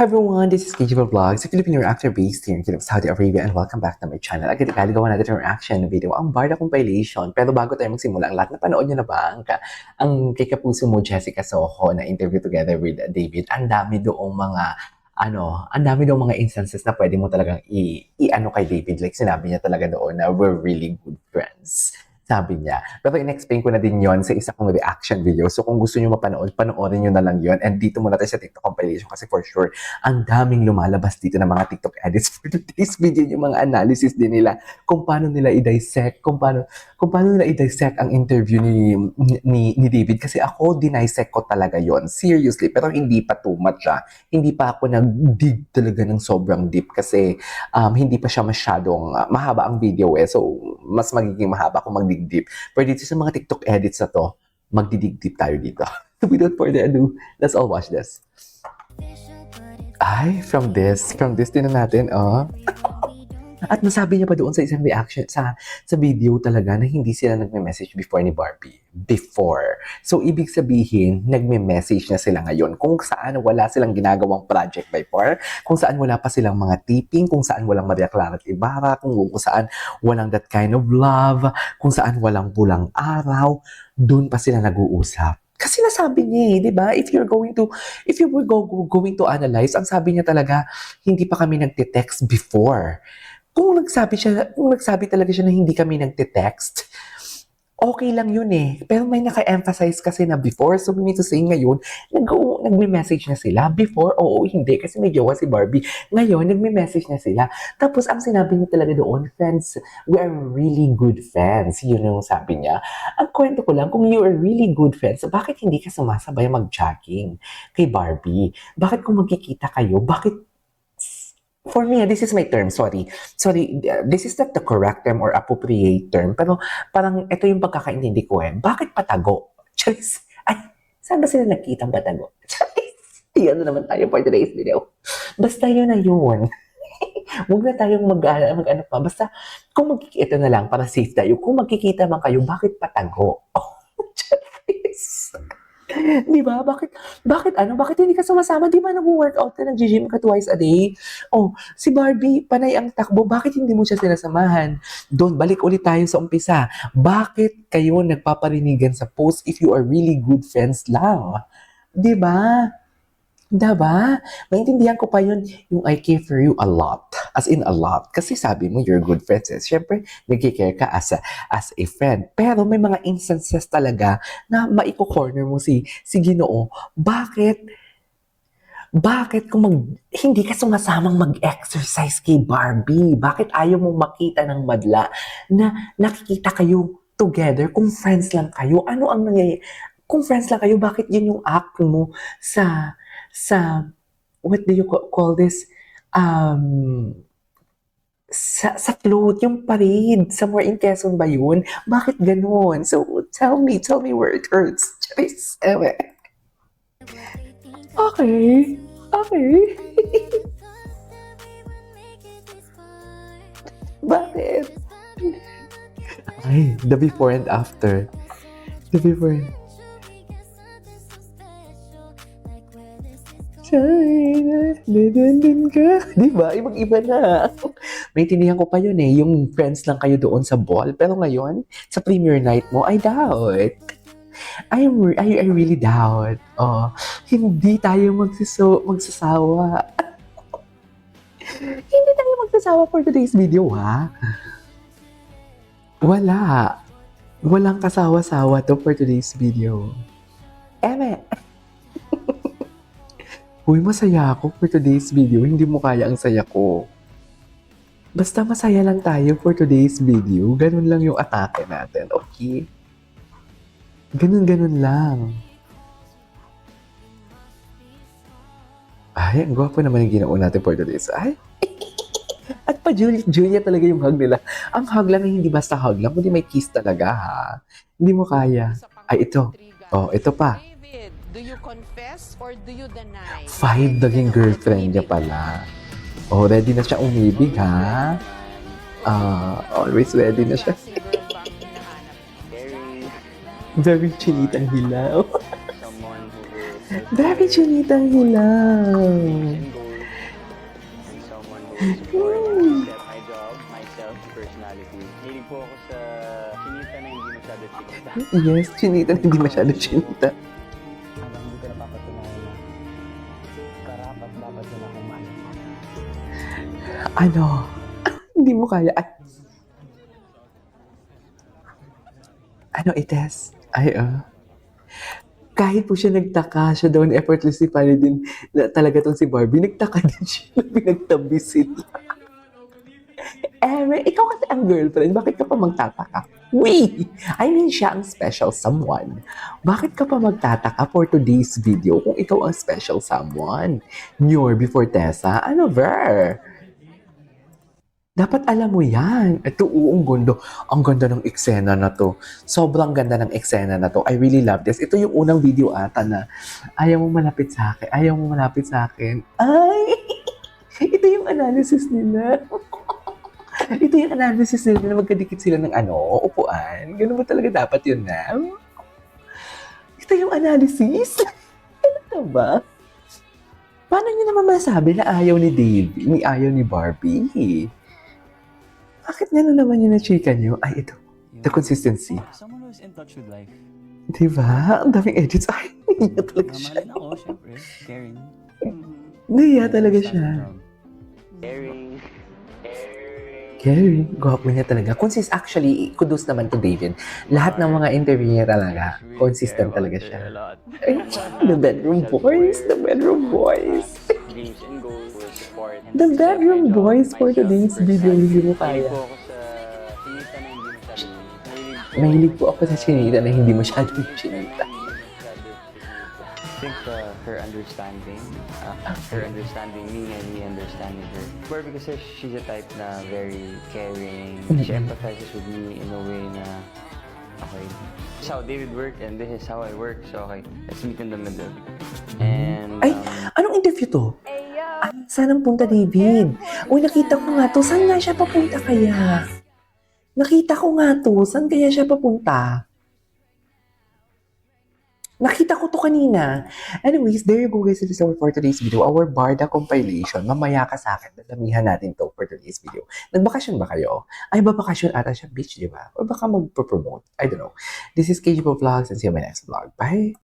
Hi everyone, this is KG Vlogs, a Filipino reactor based here in Saudi Arabia, and welcome back to my channel. Agad-agad gawa natin yung reaction video, ang Barda Compilation. Pero bago tayo magsimula, ang lahat na panood nyo na ba ang kay Kapuso mo Jessica Soho na interview together with David? Ang dami doong mga instances na pwede mo talagang i-ano kay David. Like sinabi niya talaga doon na we're really good friends. Sabi niya. Pero in-explain ko na din yon sa isa kong reaction video. So kung gusto niyo mapanood, panoorin niyo na lang yon. And dito muna tayo sa TikTok compilation kasi for sure, ang daming lumalabas dito ng mga TikTok edits for today's video, yung mga analysis din nila kung paano nila i-dissect, kung paano nila i-dissect ang interview ni David. Kasi ako, dinisect ko talaga yon seriously. Pero hindi pa too much Hindi pa ako nag-dig talaga ng sobrang deep kasi hindi pa siya masyadong mahaba ang video So, mas magiging mahaba kung mag-dig deep. Pero dito sa mga TikTok edits na to, magdidig deep tayo dito. So without further ado, let's all watch this. Ay, from this din natin, At nasabi niya pa doon sa isang reaction, sa video talaga na hindi sila nagme-message before ni Barbie. Before. So, ibig sabihin, nagme-message na sila ngayon kung saan wala silang ginagawang project before, kung saan wala pa silang mga tipping, kung saan walang Maria Clara at Ibarra, kung saan walang that kind of love, kung saan walang pulang araw, doon pa sila nag-uusap. Kasi nasabi niya di ba? If you were going to analyze, ang sabi niya talaga, hindi pa kami nagte-text before. Kung nagsabi talaga siya na hindi kami nagte-text, okay lang yun Pero may naka-emphasize kasi na before, so we need to say ngayon, nagme-message na sila. Before, hindi, kasi may jowa si Barbie. Ngayon, nagme-message na sila. Tapos, ang sinabi niya talaga doon, friends, we are really good friends. Yun yung sabi niya. Ang kwento ko lang, kung you are really good friends, bakit hindi ka sumasabay mag-jogging kay Barbie? Bakit kung magkikita kayo, for me, this is my term, sorry, this is not the correct term or appropriate term, pero parang ito yung pagkakaintindi ko Bakit patago? Charis, ay, saan ba sila nagkitang patago? Charis, yan na naman tayo for today's video. Basta yun na yun. Huwag na tayong mag-ano pa. Basta, kung magkikita na lang, para safe tayo, kung magkikita man kayo, bakit patago? Charis. Di ba? Bakit hindi ka sumasama? Di ba nag-workout ka, nag-gym ka twice a day? Si Barbie, panay ang takbo. Bakit hindi mo siya sinasamahan? Doon, balik ulit tayo sa umpisa. Bakit kayo nagpaparinigan sa post if you are really good friends lang? Di ba? Diba? Maintindihan ko pa yun, yung I care for you a lot. As in a lot. Kasi sabi mo, you're good friends. Siyempre, nag-care ka as a friend. Pero may mga instances talaga na maiko-corner mo si Ginoo. Bakit kung hindi ka sumasamang mag-exercise kay Barbie? Bakit ayaw mong makita ng madla na nakikita kayo together kung friends lang kayo? Ano ang nangyayari? Kung friends lang kayo, bakit yun yung act mo sa what do you call this? Sa float, yung parade, somewhere in Quezon ba yun? Bakit ganun? So, tell me where it hurts. Charis, Okay. Bakit? Ay, the before and after. The before and din ka. Diba? Ibang-iba na. Maintindihan ko pa yun yung friends lang kayo doon sa ball. Pero ngayon, sa premiere night mo, I doubt. I really doubt. Hindi tayo magsasawa. Hindi tayo magsasawa for today's video, ha? Walang kasawa-sawa to for today's video. Eme! Uy, masaya ako for today's video. Hindi mo kaya ang saya ko. Basta masaya lang tayo for today's video. Ganun lang yung atake natin, okay? Ganun lang. Ay, ang gwapo naman yung ginao natin for today's. Ay! At pa Julia talaga yung hug nila. Ang hug lang hindi basta hug lang, kundi may kiss talaga ha. Hindi mo kaya. Ay, ito. Ito pa. Do you confess or do you deny? 5 naging girlfriend niya pala. Ready na siya umibig, ha? Always ready na siya. Very chinitang hilaw. Very chinitang hilaw. support, accept my job, myself, personality. Hilig po ako sa chinita na hindi masyado chinita. Yes, chinita na hindi masyado chinita. Hanggang hindi ko napapatunayan na karapat dapat yun akong man. Ano? Hindi mo kaya. Ano, Ites? Ay, kahit po siya nagtaka, siya daw effortlessly paano din na talaga tong si Barbie, nagtaka din siya na pinagtabi sila. Ikaw kasi ang girlfriend, bakit ka pa magtataka? I mean, siya ang special someone. Bakit ka pa magtataka for today's video kung ikaw ang special someone? Newer before Tessa? Ano, ver? Dapat alam mo yan. Ito, ang ganda. Ang ganda ng eksena na to. Sobrang ganda ng eksena na to. I really love this. Ito yung unang video ata na ayaw mo malapit sa akin. Ayaw mo malapit sa akin. Ay! Ito yung analysis nila. Ito yung analysis nila na magkadikit sila ng upuan. Ganun mo talaga dapat yun na. Ito yung analysis. Ano ba? Paano nyo naman masabi na ayaw ni Dave, ayaw ni Barbie? Bakit gano'n naman yung na-chika nyo? Ay, ito. The consistency. Someone who's in touch with life. Diba? Ang daming edits. Ay, niya talaga siya. Mamalin ako, syempre. Caring. Niya talaga siya. Caring. Gary, gwapo niya talaga. Actually, kudos naman to David. Lahat ng mga interview niya talaga, consistent talaga siya. Ay, the bedroom boys, the bedroom boys. Dreams and goals will support. The bedroom boys for today's video, hindi mo kaya. Mahilig po ako sa chinita na hindi masyadong chinita. I think her understanding me and me understanding her. Barbie kasi she's a type na very caring. She empathizes with me in a way na, okay, this is how David work and this is how I work. So okay, let's meet in the middle. And Ay, anong interview to? Saan ang punta, David? Uy, nakita ko nga to. Saan nga siya papunta kaya? Nakita ko nga to. Saan kaya siya papunta? Nakita ko to kanina. Anyways, there you go guys. This is all for today's video. Our Barda compilation. Mamaya ka sa akin. Dadamihan natin to for today's video. Nagbakasyon ba kayo? Ay, babakasyon ata siya beach, di ba? Or baka mag-promote. I don't know. This is KG Vlogs and see you in my next vlog. Bye!